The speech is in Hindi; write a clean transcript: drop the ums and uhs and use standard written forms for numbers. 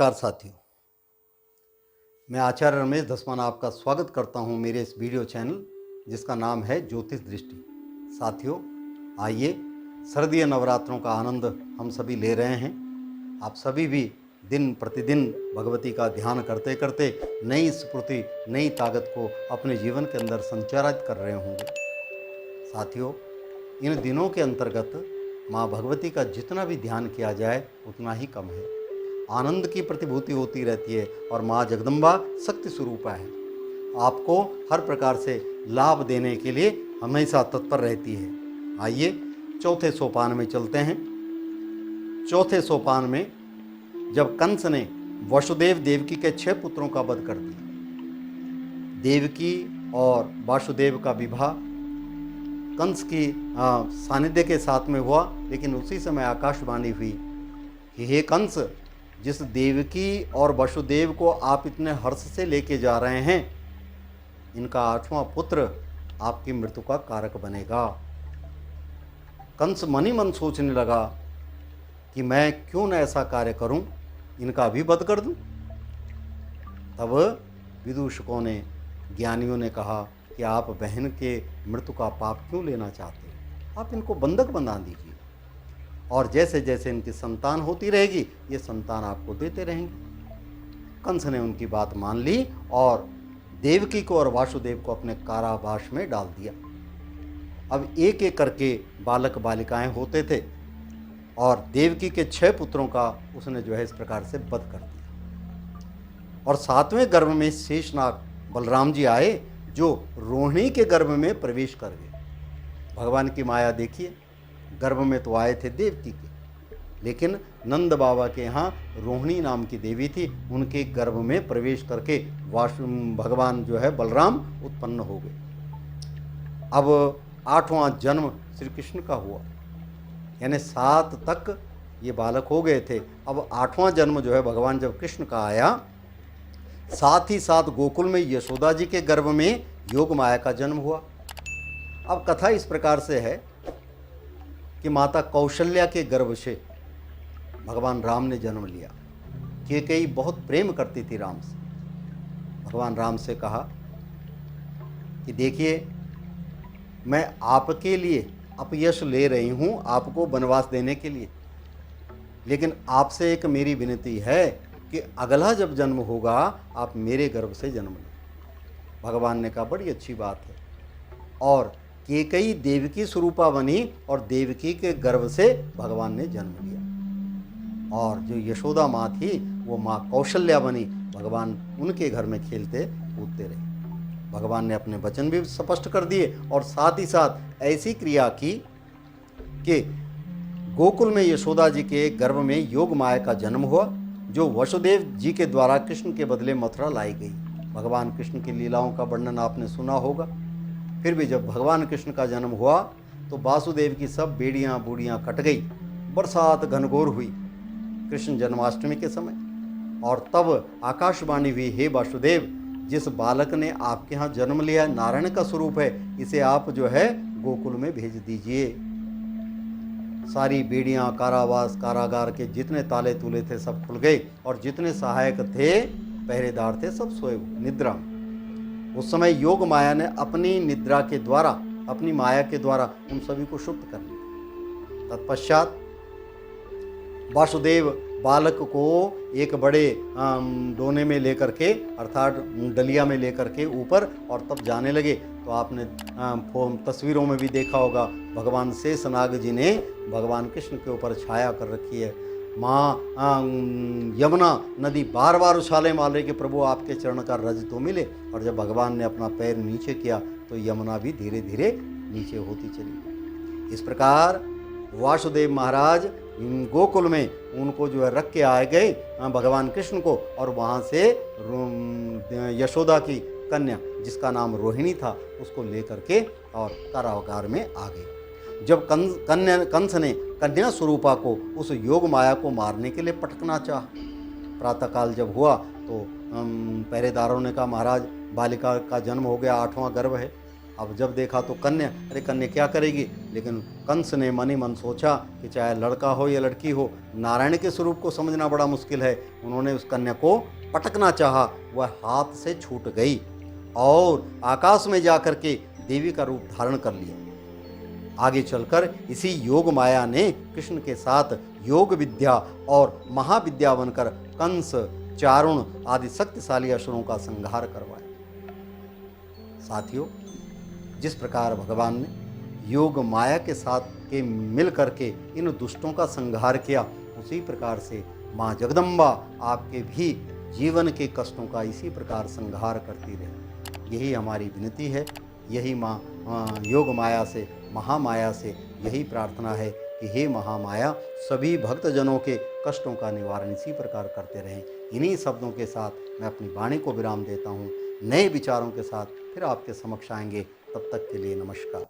नमस्कार साथियों, मैं आचार्य रमेश धस्मान आपका स्वागत करता हूं मेरे इस वीडियो चैनल जिसका नाम है ज्योतिष दृष्टि। साथियों, आइए शारदीय नवरात्रों का आनंद हम सभी ले रहे हैं। आप सभी भी दिन प्रतिदिन भगवती का ध्यान करते करते नई स्फूर्ति, नई ताकत को अपने जीवन के अंदर संचारित कर रहे होंगे। साथियों, इन दिनों के अंतर्गत माँ भगवती का जितना भी ध्यान किया जाए उतना ही कम है। आनंद की प्रतिभूति होती रहती है और माँ जगदम्बा शक्ति स्वरूपा है। आपको हर प्रकार से लाभ देने के लिए हमेशा तत्पर रहती है। आइए चौथे सोपान में चलते हैं। चौथे सोपान में जब कंस ने वसुदेव देवकी के 6 पुत्रों का वध कर दिया, देवकी और वासुदेव का विवाह कंस की सानिध्य के साथ में हुआ। लेकिन उसी समय आकाशवाणी हुई कि हे कंस, जिस देवकी और वसुदेव को आप इतने हर्ष से लेके जा रहे हैं, इनका 8वां पुत्र आपकी मृत्यु का कारक बनेगा। कंस मन ही मन सोचने लगा कि मैं क्यों न ऐसा कार्य करूं, इनका भी वध कर दूं। तब विदूषकों ने, ज्ञानियों ने कहा कि आप बहन के मृत्यु का पाप क्यों लेना चाहते हैं, आप इनको बंधक बना दीजिए और जैसे जैसे इनकी संतान होती रहेगी ये संतान आपको देते रहेंगे। कंस ने उनकी बात मान ली और देवकी को और वासुदेव को अपने कारावास में डाल दिया। अब एक एक करके बालक बालिकाएं होते थे और देवकी के 6 पुत्रों का उसने जो है इस प्रकार से वध कर दिया। और 7वें गर्भ में शेषनाग बलराम जी आए जो रोहिणी के गर्भ में प्रवेश कर गए। भगवान की माया देखिए, गर्भ में तो आए थे देवकी के, लेकिन नंद बाबा के यहाँ रोहिणी नाम की देवी थी, उनके गर्भ में प्रवेश करके भगवान जो है बलराम उत्पन्न हो गए। अब 8वां जन्म श्री कृष्ण का हुआ, यानी 7 तक ये बालक हो गए थे। अब 8वां जन्म जो है भगवान जब कृष्ण का आया, साथ ही साथ गोकुल में यशोदा जी के गर्भ में योग माया का जन्म हुआ। अब कथा इस प्रकार से है कि माता कौशल्या के गर्भ से भगवान राम ने जन्म लिया। कैकेयी बहुत प्रेम करती थी राम से। भगवान राम से कहा कि देखिए, मैं आपके लिए अपयश ले रही हूँ, आपको वनवास देने के लिए, लेकिन आपसे एक मेरी विनती है कि अगला जब जन्म होगा आप मेरे गर्भ से जन्म लें। भगवान ने कहा बड़ी अच्छी बात है। और कैकेयी देवकी स्वरूपा बनी और देवकी के गर्भ से भगवान ने जन्म लिया। और जो यशोदा माँ थी वो माँ कौशल्या बनी। भगवान उनके घर में खेलते कूदते रहे। भगवान ने अपने वचन भी स्पष्ट कर दिए और साथ ही साथ ऐसी क्रिया की कि गोकुल में यशोदा जी के गर्भ में योग माया का जन्म हुआ, जो वसुदेव जी के द्वारा कृष्ण के बदले मथुरा लाई गई। भगवान कृष्ण की लीलाओं का वर्णन आपने सुना होगा। फिर भी जब भगवान कृष्ण का जन्म हुआ तो वासुदेव की सब बेड़ियां बूड़ियां कट गई, बरसात घनघोर हुई कृष्ण जन्माष्टमी के समय। और तब आकाशवाणी हुई, हे वासुदेव, जिस बालक ने आपके यहाँ जन्म लिया नारायण का स्वरूप है, इसे आप जो है गोकुल में भेज दीजिए। सारी बेड़ियां, कारावास, कारागार के जितने ताले तूले थे सब खुल गए और जितने सहायक थे, पहरेदार थे, सब सोए निद्रा। उस समय योग माया ने अपनी निद्रा के द्वारा, अपनी माया के द्वारा उन सभी को सुप्त कर लिया। तत्पश्चात वासुदेव बालक को एक बड़े डोने में लेकर के, अर्थात डलिया में लेकर के ऊपर, और तब जाने लगे। तो आपने तस्वीरों में भी देखा होगा, भगवान शेषनाग जी ने भगवान कृष्ण के ऊपर छाया कर रखी है। माँ यमुना नदी बार बार उछाले मार रही कि प्रभु आपके चरण का रज तो मिले। और जब भगवान ने अपना पैर नीचे किया तो यमुना भी धीरे धीरे नीचे होती चली। इस प्रकार वासुदेव महाराज गोकुल में उनको जो है रख के आए गए भगवान कृष्ण को, और वहाँ से यशोदा की कन्या जिसका नाम रोहिणी था उसको लेकर के और कारागार में आ गए। जब कंस ने कन्या स्वरूपा को, उस योग माया को मारने के लिए पटकना चाहा, प्रातःकाल जब हुआ तो पहरेदारों ने कहा महाराज बालिका का जन्म हो गया, 8वां गर्भ है, अब जब देखा तो कन्या, अरे कन्या क्या करेगी, लेकिन कंस ने मन ही मन सोचा कि चाहे लड़का हो या लड़की हो, नारायण के स्वरूप को समझना बड़ा मुश्किल है। उन्होंने उस कन्या को पटकना चाहा, वह हाथ से छूट गई और आकाश में जाकर के देवी का रूप धारण कर लिया। आगे चलकर इसी योग माया ने कृष्ण के साथ योग विद्या और महाविद्या बनकर कंस, चारुण आदि शक्तिशाली असुरों का संहार करवाया। साथियों, जिस प्रकार भगवान ने योग माया के साथ के मिल करके इन दुष्टों का संहार किया, उसी प्रकार से माँ जगदम्बा आपके भी जीवन के कष्टों का इसी प्रकार संहार करती रहे। यही हमारी विनती है, यही माँ योग माया से, महामाया से यही प्रार्थना है कि हे महामाया, सभी भक्तजनों के कष्टों का निवारण इसी प्रकार करते रहें। इन्हीं शब्दों के साथ मैं अपनी वाणी को विराम देता हूँ। नए विचारों के साथ फिर आपके समक्ष आएंगे। तब तक के लिए नमस्कार।